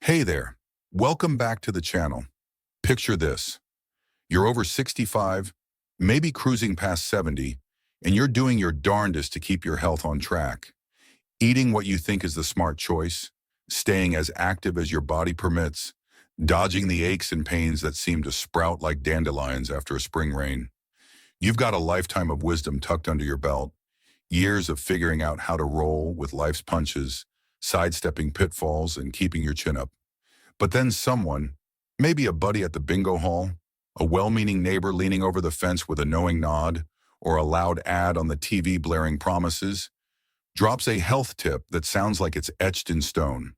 Hey there, welcome back to the channel. Picture this. You're over 65, maybe cruising past 70, and you're doing your darndest to keep your health on track. Eating what you think is the smart choice, staying as active as your body permits, dodging the aches and pains that seem to sprout like dandelions after a spring rain. You've got a lifetime of wisdom tucked under your belt, years of figuring out how to roll with life's punches, sidestepping pitfalls and keeping your chin up. But then someone, maybe a buddy at the bingo hall, a well-meaning neighbor leaning over the fence with a knowing nod, or a loud ad on the TV blaring promises, drops a health tip that sounds like it's etched in stone.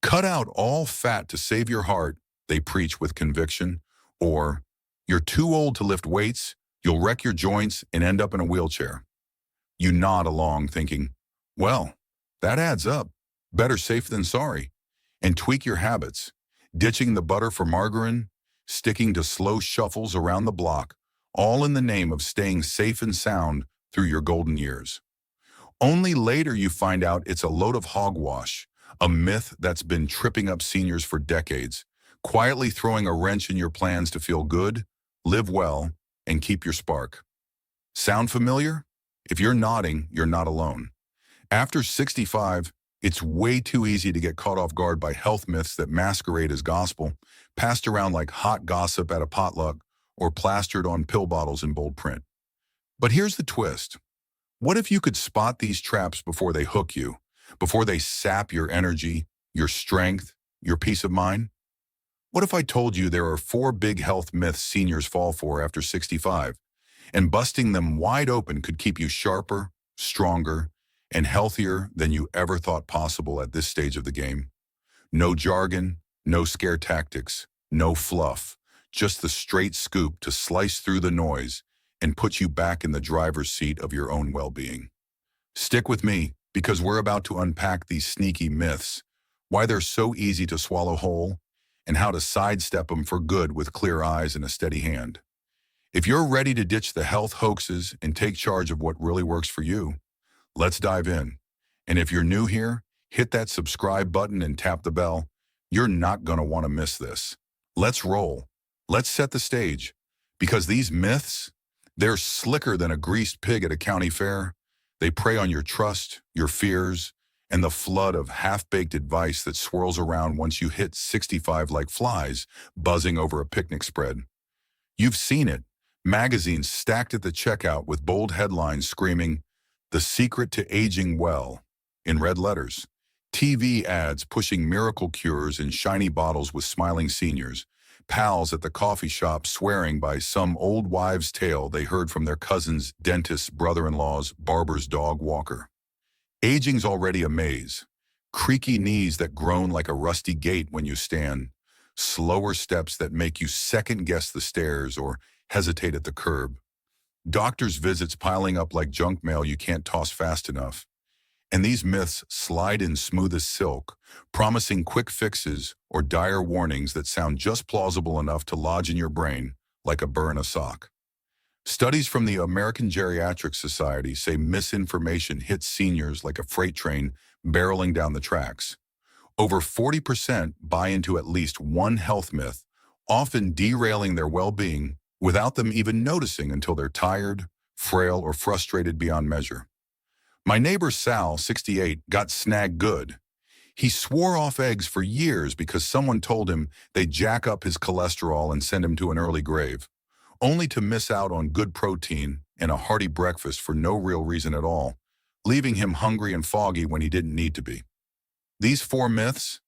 Cut out all fat to save your heart, they preach with conviction, or you're too old to lift weights, you'll wreck your joints and end up in a wheelchair. You nod along thinking, well, that adds up. Better safe than sorry. And tweak your habits, ditching the butter for margarine, sticking to slow shuffles around the block, all in the name of staying safe and sound through your golden years. Only later you find out it's a load of hogwash, a myth that's been tripping up seniors for decades, quietly throwing a wrench in your plans to feel good, live well, and keep your spark. Sound familiar? If you're nodding, you're not alone. After 65, it's way too easy to get caught off guard by health myths that masquerade as gospel, passed around like hot gossip at a potluck, or plastered on pill bottles in bold print. But here's the twist. What if you could spot these traps before they hook you, before they sap your energy, your strength, your peace of mind? What if I told you there are 4 big health myths seniors fall for after 65, and busting them wide open could keep you sharper, stronger, and healthier than you ever thought possible at this stage of the game? No jargon, no scare tactics, no fluff, just the straight scoop to slice through the noise and put you back in the driver's seat of your own well-being. Stick with me, because we're about to unpack these sneaky myths, why they're so easy to swallow whole, and how to sidestep them for good with clear eyes and a steady hand. If you're ready to ditch the health hoaxes and take charge of what really works for you, let's dive in. And if you're new here, hit that subscribe button and tap the bell. You're not going to want to miss this. Let's roll. Let's set the stage. Because these myths, they're slicker than a greased pig at a county fair. They prey on your trust, your fears, and the flood of half-baked advice that swirls around once you hit 65 like flies buzzing over a picnic spread. You've seen it. Magazines stacked at the checkout with bold headlines screaming, "The secret to aging well," in red letters. TV ads pushing miracle cures in shiny bottles with smiling seniors. Pals at the coffee shop swearing by some old wives' tale they heard from their cousin's dentist's brother-in-law's barber's dog walker. Aging's already a maze. Creaky knees that groan like a rusty gate when you stand. Slower steps that make you second-guess the stairs or hesitate at the curb. Doctors' visits piling up like junk mail you can't toss fast enough. And these myths slide in smooth as silk, promising quick fixes or dire warnings that sound just plausible enough to lodge in your brain like a burr in a sock. Studies from the American Geriatric Society say misinformation hits seniors like a freight train barreling down the tracks. Over 40% buy into at least one health myth, often derailing their well-being without them even noticing until they're tired, frail, or frustrated beyond measure. My neighbor Sal, 68, got snagged good. He swore off eggs for years because someone told him they'd jack up his cholesterol and send him to an early grave, only to miss out on good protein and a hearty breakfast for no real reason at all, leaving him hungry and foggy when he didn't need to be. These 4 myths,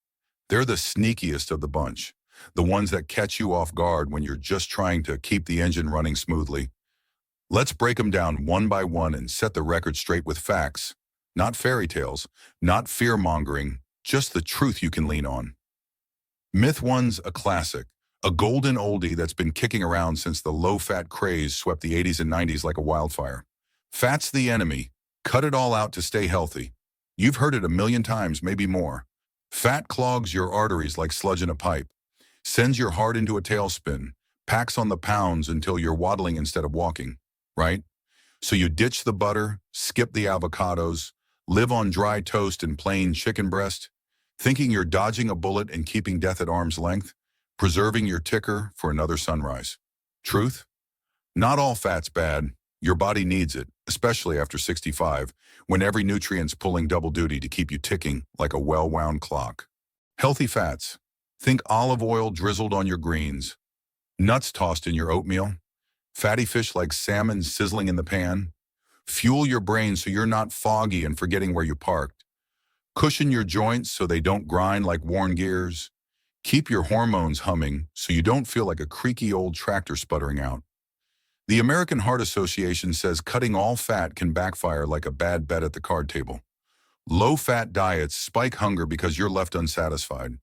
they're the sneakiest of the bunch, the ones that catch you off guard when you're just trying to keep the engine running smoothly. Let's break them down one by one and set the record straight with facts, not fairy tales, not fear-mongering, just the truth you can lean on. Myth 1's a classic, a golden oldie that's been kicking around since the low-fat craze swept the 80s and 90s like a wildfire. Fat's the enemy. Cut it all out to stay healthy. You've heard it a million times, maybe more. Fat clogs your arteries like sludge in a pipe, sends your heart into a tailspin, packs on the pounds until you're waddling instead of walking. Right? So you ditch the butter, skip the avocados, live on dry toast and plain chicken breast. Thinking you're dodging a bullet and keeping death at arm's length, preserving your ticker for another sunrise. Truth? Not all fat's bad. Your body needs it, especially after 65, when every nutrient's pulling double duty to keep you ticking like a well-wound clock. Healthy fats. Think olive oil drizzled on your greens, nuts tossed in your oatmeal, fatty fish like salmon sizzling in the pan. Fuel your brain so you're not foggy and forgetting where you parked. Cushion your joints so they don't grind like worn gears. Keep your hormones humming so you don't feel like a creaky old tractor sputtering out. The American Heart Association says cutting all fat can backfire like a bad bet at the card table. Low-fat diets spike hunger because you're left unsatisfied,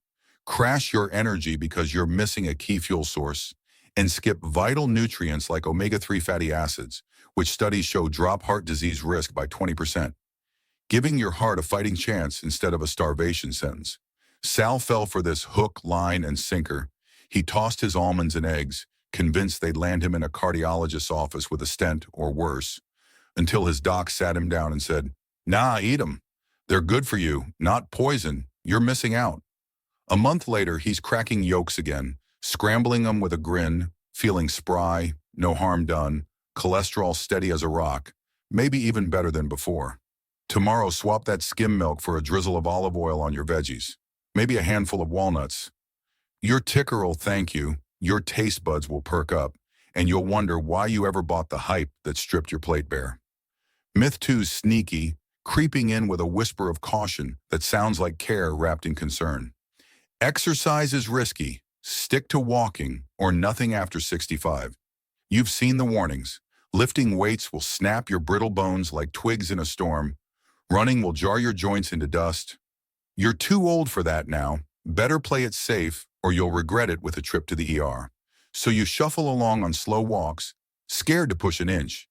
crash your energy because you're missing a key fuel source, and skip vital nutrients like omega-3 fatty acids, which studies show drop heart disease risk by 20%. Giving your heart a fighting chance instead of a starvation sentence. Sal fell for this hook, line, and sinker. He tossed his almonds and eggs, convinced they'd land him in a cardiologist's office with a stent or worse, until his doc sat him down and said, "Nah, eat 'em. They're good for you, not poison. You're missing out." A month later, he's cracking yolks again, scrambling them with a grin, feeling spry, no harm done, cholesterol steady as a rock, maybe even better than before. Tomorrow, swap that skim milk for a drizzle of olive oil on your veggies, maybe a handful of walnuts. Your ticker will thank you, your taste buds will perk up, and you'll wonder why you ever bought the hype that stripped your plate bare. Myth 2's sneaky, creeping in with a whisper of caution that sounds like care wrapped in concern. Exercise is risky. Stick to walking or nothing after 65. You've seen the warnings. Lifting weights will snap your brittle bones like twigs in a storm. Running will jar your joints into dust. You're too old for that now. Better play it safe or you'll regret it with a trip to the ER. So you shuffle along on slow walks, scared to push an inch,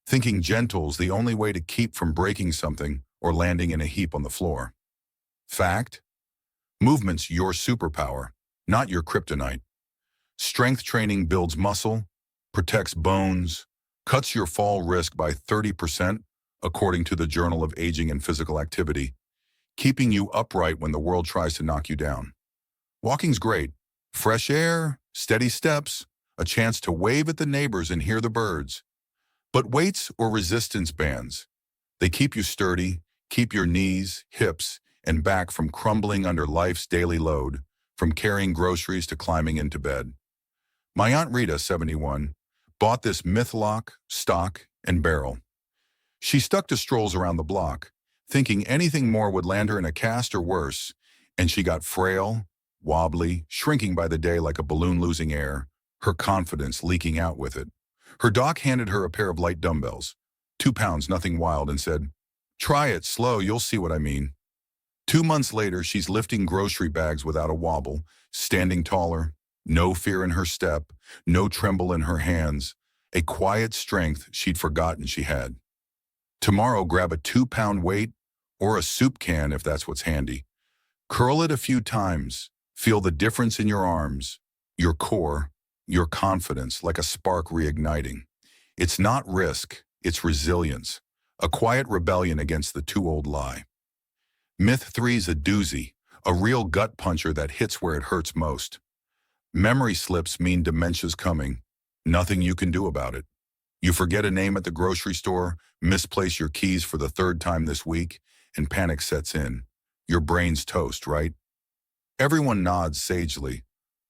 thinking gentle's the only way to keep from breaking something or landing in a heap on the floor. Fact? Movement's your superpower, not your kryptonite. Strength training builds muscle, protects bones, cuts your fall risk by 30%, according to the Journal of Aging and Physical Activity, keeping you upright when the world tries to knock you down. Walking's great. Fresh air, steady steps, a chance to wave at the neighbors and hear the birds. But weights or resistance bands, they keep you sturdy, keep your knees, hips, and back from crumbling under life's daily load, from carrying groceries to climbing into bed. My Aunt Rita, 71, bought this myth lock, stock, and barrel. She stuck to strolls around the block, thinking anything more would land her in a cast or worse, and she got frail, wobbly, shrinking by the day like a balloon losing air, her confidence leaking out with it. Her doc handed her a pair of light dumbbells, 2 pounds, nothing wild, and said, "Try it slow, you'll see what I mean." 2 months later, she's lifting grocery bags without a wobble, standing taller, no fear in her step, no tremble in her hands, a quiet strength she'd forgotten she had. Tomorrow, grab a 2-pound weight or a soup can if that's what's handy. Curl it a few times. Feel the difference in your arms, your core, your confidence like a spark reigniting. It's not risk, it's resilience, a quiet rebellion against the too old lie. Myth 3's a doozy, a real gut puncher that hits where it hurts most. Memory slips mean dementia's coming. Nothing you can do about it. You forget a name at the grocery store, misplace your keys for the 3rd time this week, and panic sets in. Your brain's toast, right? Everyone nods sagely.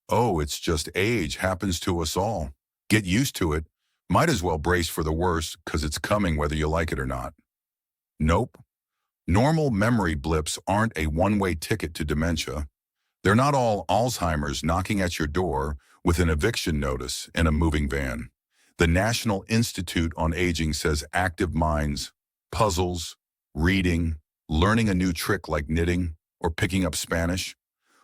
Oh, it's just age, happens to us all. Get used to it. Might as well brace for the worst, 'cause it's coming whether you like it or not. Nope. Normal memory blips aren't a one-way ticket to dementia. They're not all Alzheimer's knocking at your door with an eviction notice in a moving van. The National Institute on Aging says active minds, puzzles, reading, learning a new trick like knitting or picking up Spanish,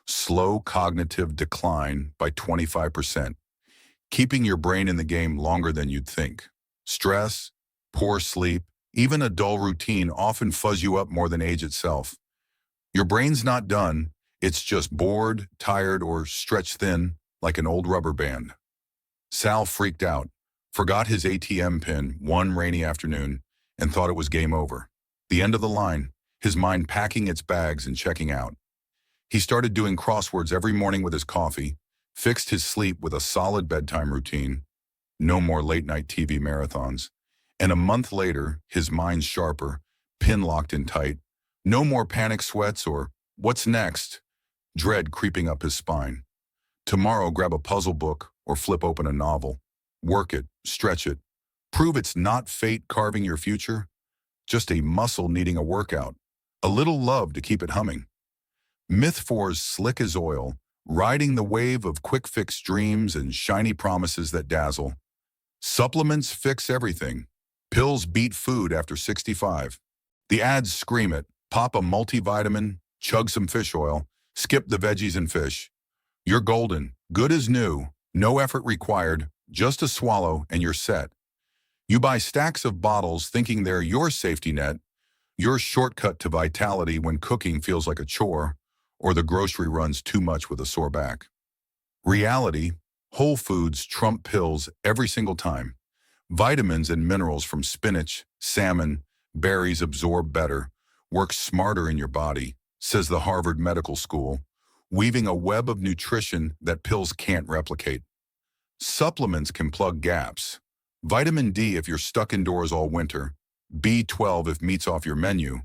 slow cognitive decline by 25%, keeping your brain in the game longer than you'd think. Stress, poor sleep, even a dull routine often fuzz you up more than age itself. Your brain's not done, it's just bored, tired, or stretched thin like an old rubber band. Sal freaked out, forgot his ATM pin one rainy afternoon, and thought it was game over. The end of the line, his mind packing its bags and checking out. He started doing crosswords every morning with his coffee, fixed his sleep with a solid bedtime routine, no more late-night TV marathons. And a month later, his mind's sharper, pin locked in tight, no more panic sweats or what's next, dread creeping up his spine. Tomorrow, grab a puzzle book or flip open a novel. Work it, stretch it. Prove it's not fate carving your future, just a muscle needing a workout. A little love to keep it humming. Myth 4's slick as oil, riding the wave of quick-fix dreams and shiny promises that dazzle. Supplements fix everything. Pills beat food after 65. The ads scream it. Pop a multivitamin, chug some fish oil, skip the veggies and fish. You're golden, good as new, no effort required, just a swallow and you're set. You buy stacks of bottles thinking they're your safety net, your shortcut to vitality when cooking feels like a chore, or the grocery runs too much with a sore back. Reality, whole foods trump pills every single time. Vitamins and minerals from spinach, salmon, berries absorb better, work smarter in your body, says the Harvard Medical School, weaving a web of nutrition that pills can't replicate. Supplements can plug gaps. Vitamin D if you're stuck indoors all winter, B12 if meat's off your menu,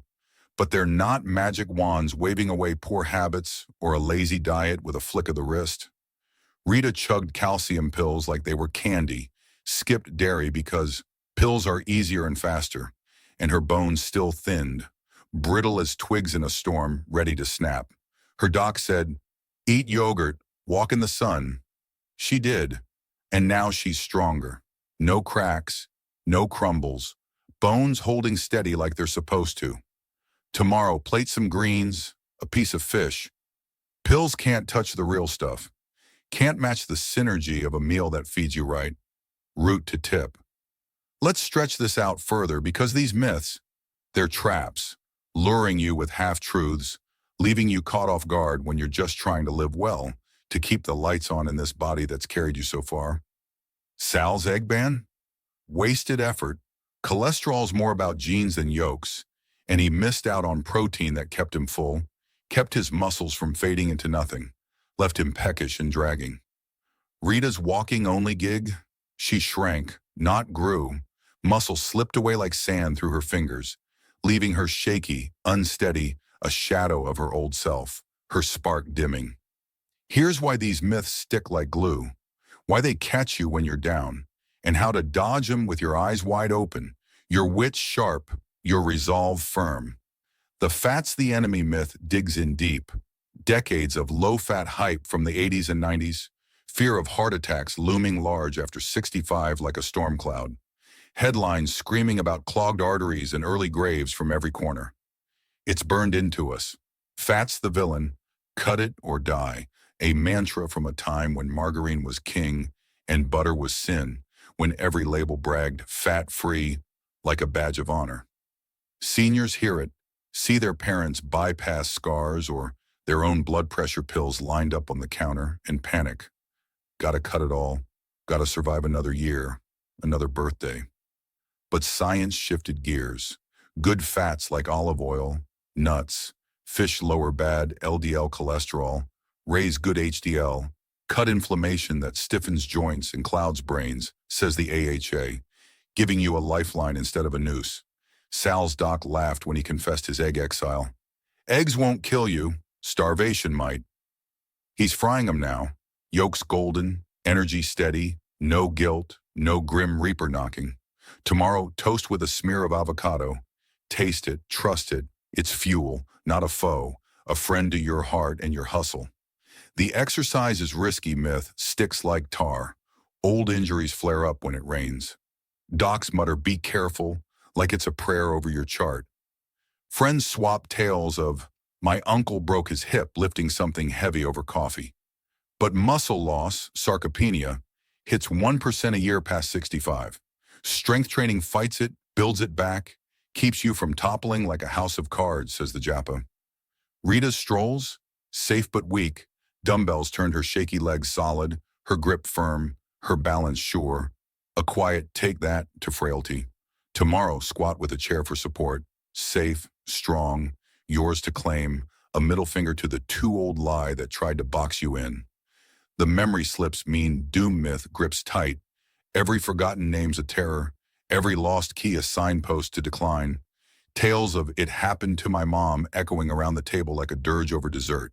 but they're not magic wands waving away poor habits or a lazy diet with a flick of the wrist. Rita chugged calcium pills like they were candy, skipped dairy because pills are easier and faster, and her bones still thinned, brittle as twigs in a storm, ready to snap. Her doc said, "Eat yogurt, walk in the sun." She did, and now she's stronger. No cracks, no crumbles, bones holding steady like they're supposed to. Tomorrow, plate some greens, a piece of fish. Pills can't touch the real stuff. Can't match the synergy of a meal that feeds you right, root to tip. Let's stretch this out further because these myths, they're traps, luring you with half-truths, leaving you caught off guard when you're just trying to live well, to keep the lights on in this body that's carried you so far. Sal's egg ban? Wasted effort. Cholesterol's more about genes than yolks, and he missed out on protein that kept him full, kept his muscles from fading into nothing, left him peckish and dragging. Rita's walking-only gig? She shrank, not grew. Muscle slipped away like sand through her fingers, leaving her shaky, unsteady, a shadow of her old self, her spark dimming. Here's why these myths stick like glue, why they catch you when you're down, and how to dodge them with your eyes wide open, your wits sharp, your resolve firm. The fat's the enemy myth digs in deep. Decades of low-fat hype from the 80s and 90s, fear of heart attacks looming large after 65 like a storm cloud. Headlines screaming about clogged arteries and early graves from every corner. It's burned into us. Fat's the villain, cut it or die, a mantra from a time when margarine was king and butter was sin, when every label bragged fat-free like a badge of honor. Seniors hear it, see their parents bypass scars or their own blood pressure pills lined up on the counter, and panic. Gotta cut it all, gotta survive another year, another birthday. But science shifted gears. Good fats like olive oil, nuts, fish lower bad LDL cholesterol, raise good HDL, cut inflammation that stiffens joints and clouds brains, says the AHA, giving you a lifeline instead of a noose. Sal's doc laughed when he confessed his egg exile. Eggs won't kill you, starvation might. He's frying them now. Yolks golden, energy steady, no guilt, no grim reaper knocking. Tomorrow, toast with a smear of avocado. Taste it, trust it. It's fuel, not a foe, a friend to your heart and your hustle. The exercise is risky myth sticks like tar. Old injuries flare up when it rains. Docs mutter, be careful, like it's a prayer over your chart. Friends swap tales of, my uncle broke his hip lifting something heavy over coffee. But muscle loss, sarcopenia, hits 1% a year past 65. Strength training fights it, builds it back, keeps you from toppling like a house of cards, says the Japa. Rita's strolls? Safe but weak. Dumbbells turned her shaky legs solid, her grip firm, her balance sure. A quiet take that to frailty. Tomorrow, squat with a chair for support. Safe, strong, yours to claim. a middle finger to the too-old lie that tried to box you in. The memory slips mean doom myth grips tight. Every forgotten name's a terror, every lost key a signpost to decline. Tales of "it happened to my mom" echoing around the table like a dirge over dessert.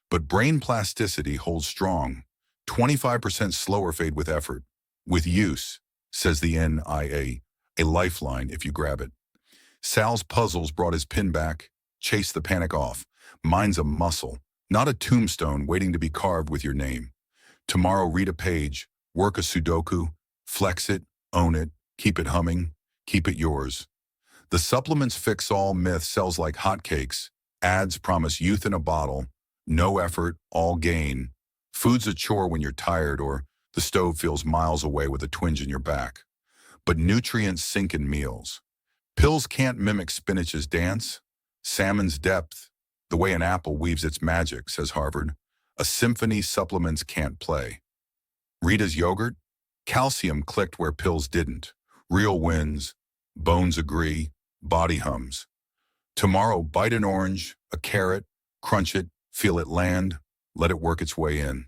But brain plasticity holds strong. 25% slower fade with effort. With use, says the NIA, a lifeline if you grab it. Sal's puzzles brought his pin back. Chase the panic off. Mine's a muscle, not a tombstone waiting to be carved with your name. Tomorrow read a page, work a Sudoku, flex it, own it, keep it humming, keep it yours. The supplements fix-all myth sells like hotcakes. Ads promise youth in a bottle. No effort, all gain. Food's a chore when you're tired, or the stove feels miles away with a twinge in your back. But nutrients sink in meals. Pills can't mimic spinach's dance. Salmon's depth, the way an apple weaves its magic, says Harvard. A symphony supplements can't play. Rita's yogurt? Calcium clicked where pills didn't. Real wins. Bones agree. Body hums. Tomorrow, bite an orange, a carrot, crunch it, feel it land, let it work its way in.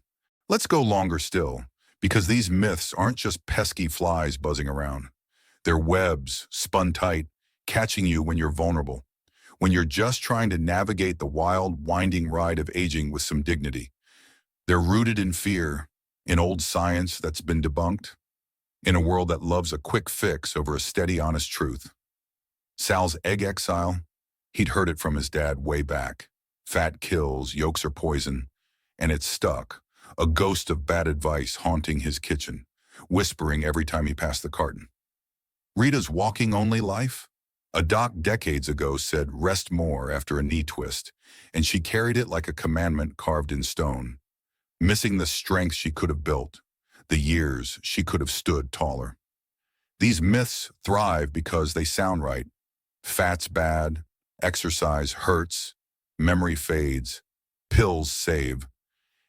Let's go longer still, because these myths aren't just pesky flies buzzing around. They're webs, spun tight, catching you when you're vulnerable, when you're just trying to navigate the wild, winding ride of aging with some dignity. They're rooted in fear, in old science that's been debunked, in a world that loves a quick fix over a steady, honest truth. Sal's egg exile, he'd heard it from his dad way back. Fat kills, yolks are poison, and it's stuck, a ghost of bad advice haunting his kitchen, whispering every time he passed the carton. Rita's walking-only life? A doc decades ago said rest more after a knee twist, and she carried it like a commandment carved in stone, missing the strength she could have built, the years she could have stood taller. These myths thrive because they sound right. Fat's bad, exercise hurts, memory fades, pills save.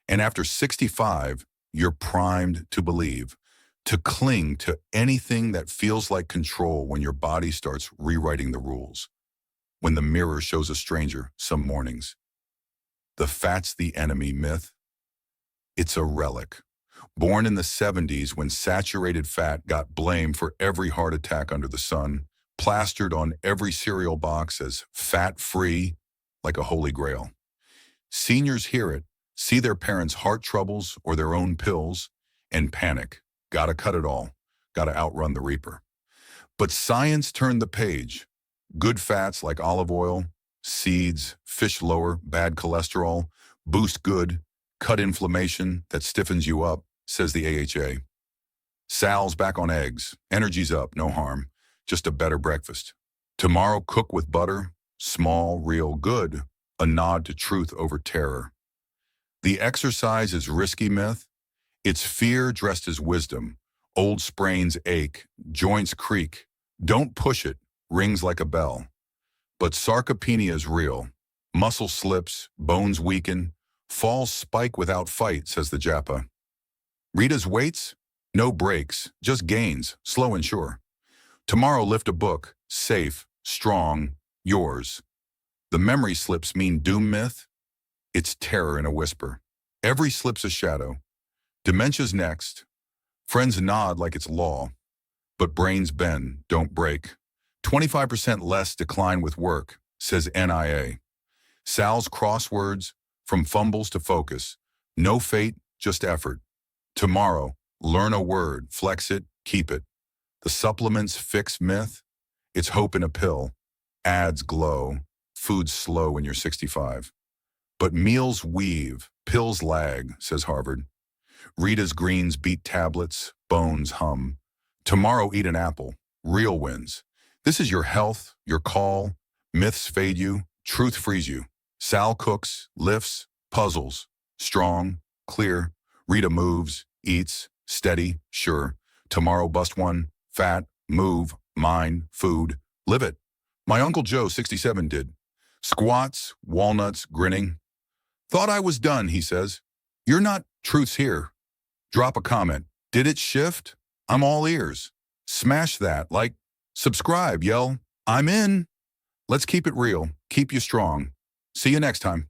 And after 65, you're primed to believe, to cling to anything that feels like control when your body starts rewriting the rules. When the mirror shows a stranger some mornings. The fat's the enemy myth? It's a relic. Born in the 70s when saturated fat got blamed for every heart attack under the sun, plastered on every cereal box as fat-free, like a holy grail. Seniors hear it, see their parents' heart troubles or their own pills, and panic. Gotta cut it all. Gotta outrun the reaper. But science turned the page. Good fats like olive oil, seeds, fish lower bad cholesterol, boost good, cut inflammation that stiffens you up, says the AHA. Sal's back on eggs. Energy's up, no harm. Just a better breakfast. Tomorrow, cook with butter. Small, real, good. A nod to truth over terror. The exercise is risky myth. It's fear dressed as wisdom. Old sprains ache, joints creak. Don't push it, rings like a bell. But sarcopenia is real. Muscle slips, bones weaken. Falls spike without fight, says the JAPA. Rita's weights? No breaks, just gains, slow and sure. Tomorrow lift a book, safe, strong, yours. The memory slips mean doom myth? It's terror in a whisper. Every slip's a shadow. Dementia's next. Friends nod like it's law. But brains bend, don't break. 25% less decline with work, says NIA. Sal's crosswords, from fumbles to focus. No fate, just effort. Tomorrow, learn a word, flex it, keep it. The supplements fix myth. It's hope in a pill. Ads glow. Food's slow when you're 65. But meals weave, pills lag, says Harvard. Rita's greens beat tablets, bones hum. Tomorrow eat an apple, real wins. This is your health, your call. Myths fade you, truth frees you. Sal cooks, lifts, puzzles. Strong, clear. Rita moves, eats, steady, sure. Tomorrow bust one, fat, move, mind, food. Live it. My Uncle Joe, 67, did. Squats, walnuts, grinning. Thought I was done, he says. You're not. Truth's here. Drop a comment. Did it shift? I'm all ears. Smash that, like, subscribe, yell, I'm in. Let's keep it real, keep you strong. See you next time.